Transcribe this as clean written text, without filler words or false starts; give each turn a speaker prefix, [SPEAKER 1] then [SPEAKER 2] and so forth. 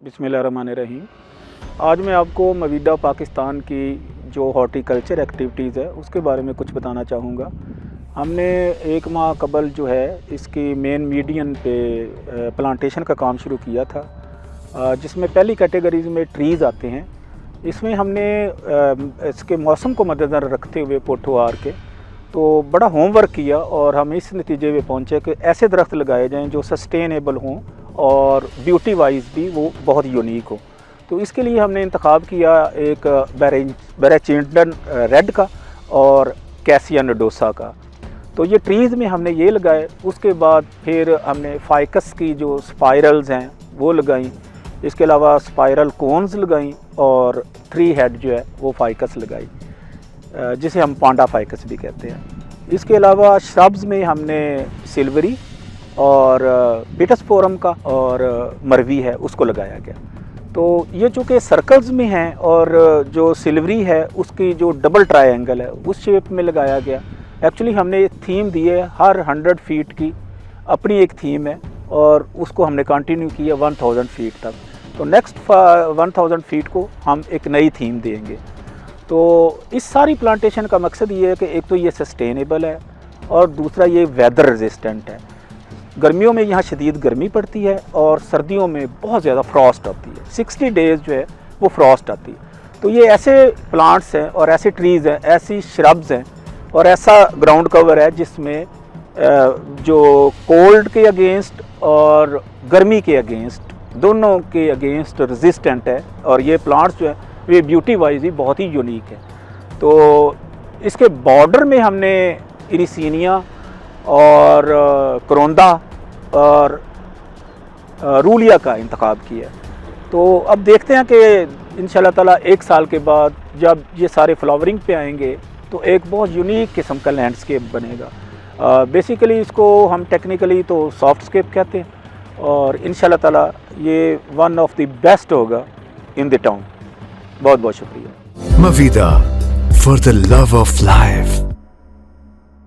[SPEAKER 1] बिस्मिल्लाहिर्रहमानिर्रहीम। आज मैं आपको मवीदा पाकिस्तान की जो हॉर्टिकल्चर एक्टिविटीज़ है उसके बारे में कुछ बताना चाहूँगा। हमने 1 माह कबल जो है इसकी मेन मीडियन पे प्लांटेशन का काम शुरू किया था, जिसमें पहली कैटेगरीज में ट्रीज़ आते हैं। इसमें हमने इसके मौसम को मद्देनज़र रखते हुए पोठोहार के तो बड़ा होमवर्क किया और हम इस नतीजे पे पहुँचे कि ऐसे दरख्त लगाए जाएँ जो सस्टेनेबल हों और ब्यूटी वाइज भी वो बहुत यूनिक हो। तो इसके लिए हमने इंतखाब किया एक बेरेचिंडन रेड का और कैसिया नडोसा का। तो ये ट्रीज़ में हमने ये लगाए। उसके बाद फिर हमने फाइकस की जो स्पाइरल्स हैं वो लगाई, इसके अलावा स्पाइरल कोन्स लगाई और 3 हेड जो है वो फाइकस लगाई, जिसे हम पांडा फाइकस भी कहते हैं। इसके अलावा श्रब्स में हमने सिल्वरी और पिटस्पोरम का और मरवी है उसको लगाया गया। तो ये चूँकि सर्कल्स में हैं और जो सिल्वरी है उसकी जो डबल ट्रायंगल है उस शेप में लगाया गया। एक्चुअली हमने थीम दी है, हर 100 फीट की अपनी एक थीम है और उसको हमने कंटिन्यू किया 1000 फीट तक। तो नेक्स्ट 1000 फीट को हम एक नई थीम देंगे। तो इस सारी प्लांटेशन का मकसद ये है कि एक तो ये सस्टेनेबल है और दूसरा ये वेदर रेजिस्टेंट है। गर्मियों में यहाँ शदीद गर्मी पड़ती है और सर्दियों में बहुत ज़्यादा फ्रॉस्ट आती है, 60 डेज़ जो है वो फ्रॉस्ट आती है। तो ये ऐसे प्लांट्स हैं और ऐसे ट्रीज़ हैं, ऐसी श्रब्स हैं और ऐसा ग्राउंड कवर है जिसमें जो कोल्ड के अगेंस्ट और गर्मी के अगेंस्ट, दोनों के अगेंस्ट रेजिस्टेंट है। और ये प्लांट्स जो है ये ब्यूटी वाइज भी बहुत ही यूनिक है। तो इसके बॉर्डर में हमने इरिसिनिया और करोंदा और रूलिया का इंतखाब किया। तो अब देखते हैं कि इंशाल्लाह ताला 1 साल के बाद जब ये सारे फ्लावरिंग पे आएंगे तो एक बहुत यूनिक किस्म का लैंडस्केप बनेगा। बेसिकली इसको हम टेक्निकली तो सॉफ्टस्केप कहते हैं और इंशाल्लाह ताला ये वन ऑफ द बेस्ट होगा इन द टाउन। बहुत बहुत शुक्रिया।
[SPEAKER 2] Mavida, for the love of life.